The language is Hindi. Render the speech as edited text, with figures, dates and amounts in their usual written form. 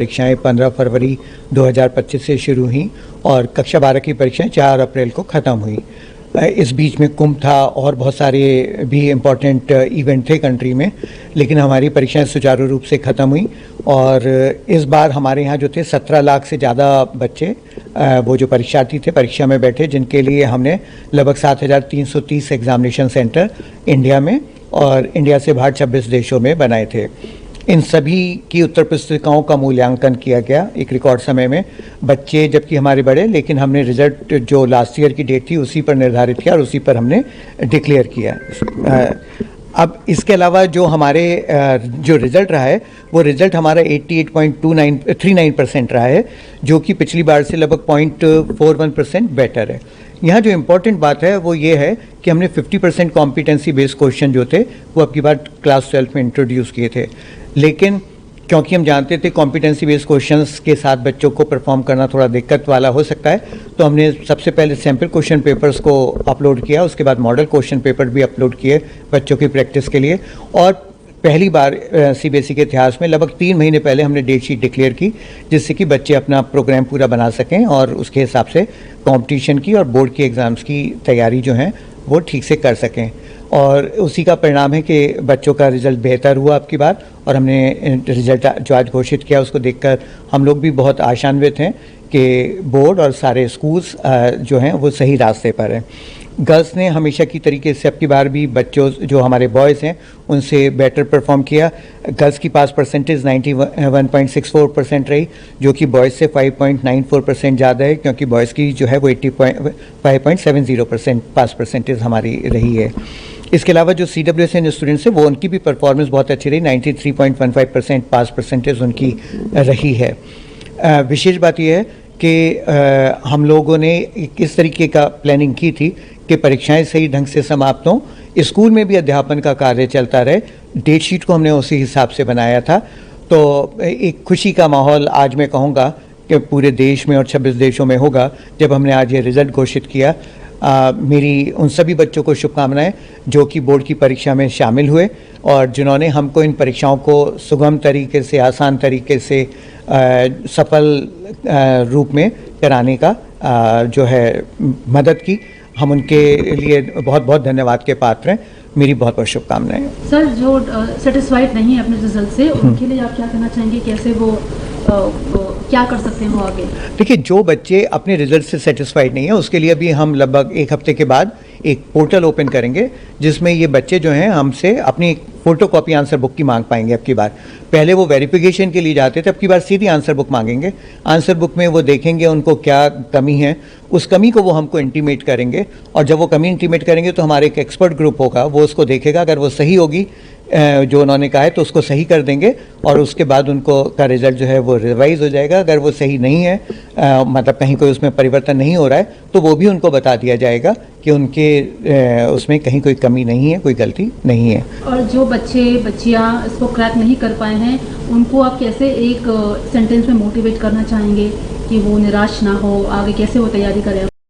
परीक्षाएं 15 फरवरी 2025 से शुरू हुई और कक्षा 12 की परीक्षाएं 4 अप्रैल को ख़त्म हुई। इस बीच में कुंभ था और बहुत सारे भी इम्पोर्टेंट इवेंट थे कंट्री में, लेकिन हमारी परीक्षाएं सुचारू रूप से ख़त्म हुई। और इस बार हमारे यहाँ जो थे 17 लाख से ज़्यादा बच्चे वो जो परीक्षार्थी थे परीक्षा में बैठे, जिनके लिए हमने लगभग 7,330 एग्जामिनेशन सेंटर इंडिया में और इंडिया से बाहर 26 देशों में बनाए थे। इन सभी की उत्तर पुस्तिकाओं का मूल्यांकन किया गया एक रिकॉर्ड समय में। बच्चे जबकि हमारे बड़े, लेकिन हमने रिजल्ट जो लास्ट ईयर की डेट थी उसी पर निर्धारित किया और उसी पर हमने डिक्लेयर किया। अब इसके अलावा जो हमारे जो रिज़ल्ट रहा है वो रिज़ल्ट हमारा 88.39% रहा है, जो कि पिछली बार से लगभग 0.41% बेटर है। यहाँ जो इम्पोर्टेंट बात है वो ये है कि हमने 50% कॉम्पिटेंसी बेस्ड क्वेश्चन जो थे वो अब की बार क्लास 12 में इंट्रोड्यूस किए थे, लेकिन क्योंकि हम जानते थे कॉम्पिटेंसी बेस्ड क्वेश्चंस के साथ बच्चों को परफॉर्म करना थोड़ा दिक्कत वाला हो सकता है, तो हमने सबसे पहले सैम्पल क्वेश्चन पेपर्स को अपलोड किया, उसके बाद मॉडल क्वेश्चन पेपर भी अपलोड किए बच्चों की प्रैक्टिस के लिए। और पहली बार सीबीएसई के इतिहास में लगभग 3 महीने पहले हमने डेट शीट डिक्लेयर की, जिससे कि बच्चे अपना प्रोग्राम पूरा बना सकें और उसके हिसाब से कंपटीशन की और बोर्ड के एग्ज़ाम्स की तैयारी जो है वो ठीक से कर सकें। और उसी का परिणाम है कि बच्चों का रिज़ल्ट बेहतर हुआ अब की बार, और हमने रिज़ल्ट जो आज घोषित किया उसको देखकर हम लोग भी बहुत आशान्वित हैं कि बोर्ड और सारे स्कूल्स जो हैं वो सही रास्ते पर हैं। गर्ल्स ने हमेशा की तरीके से अब की बार भी बच्चों जो हमारे बॉयज़ हैं उनसे बेटर परफॉर्म किया। गर्ल्स की पास परसेंटेज 91.64% रही, जो कि बॉयज़ से 5.94% ज़्यादा है, क्योंकि बॉयज़ की जो है वो 85.70% पास परसेंटेज हमारी रही है। इसके अलावा जो CWSN स्टूडेंट्स हैं वो उनकी भी परफॉर्मेंस बहुत अच्छी रही, 93.15% पास परसेंटेज उनकी रही है। विशेष बात यह है कि हम लोगों ने इस तरीके का प्लानिंग की थी कि परीक्षाएं सही ढंग से समाप्त हों, स्कूल में भी अध्यापन का कार्य चलता रहे। डेट शीट को हमने उसी हिसाब से बनाया था, तो एक खुशी का माहौल आज मैं कहूँगा कि पूरे देश में और 26 देशों में होगा जब हमने आज ये रिज़ल्ट घोषित किया। मेरी उन सभी बच्चों को शुभकामनाएं जो कि बोर्ड की परीक्षा में शामिल हुए और जिन्होंने हमको इन परीक्षाओं को सुगम तरीके से, आसान तरीके से सफल रूप में कराने का जो है मदद की। हम उनके लिए बहुत बहुत धन्यवाद के पात्र हैं। मेरी बहुत बहुत शुभकामनाएं। सर, जो सेटिस्फाइड नहीं है अपने रिजल्ट से, उनके लिए आप क्या कहना चाहेंगे? कैसे वो क्या कर सकते हैं वो आगे? देखिए, जो बच्चे अपने रिजल्ट से सेटिस्फाइड नहीं है उसके लिए भी हम लगभग 1 हफ्ते के बाद एक पोर्टल ओपन करेंगे, जिसमें ये बच्चे जो हैं हमसे अपनी फोटोकॉपी आंसर बुक की मांग पाएंगे। अब की बार पहले वो वेरिफिकेशन के लिए जाते थे, अब की बार सीधी आंसर बुक मांगेंगे। आंसर बुक में वो देखेंगे उनको क्या कमी है, उस कमी को वो हमको इंटीमेट करेंगे, और जब वो कमी इंटीमेट करेंगे तो हमारे एक एक्सपर्ट ग्रुप होगा, वो उसको देखेगा। अगर वो सही होगी जो उन्होंने कहा है तो उसको सही कर देंगे, और उसके बाद उनको का रिज़ल्ट जो है वो रिवाइज हो जाएगा। अगर वो सही नहीं है, मतलब कहीं कोई उसमें परिवर्तन नहीं हो रहा है, तो वो भी उनको बता दिया जाएगा कि उनके उसमें कहीं कोई कमी नहीं है, कोई गलती नहीं है। और जो बच्चियाँ इसको क्रैक नहीं कर पाए हैं, उनको आप कैसे एक सेंटेंस में मोटिवेट करना चाहेंगे कि वो निराश ना हो, आगे कैसे वो तैयारी करें?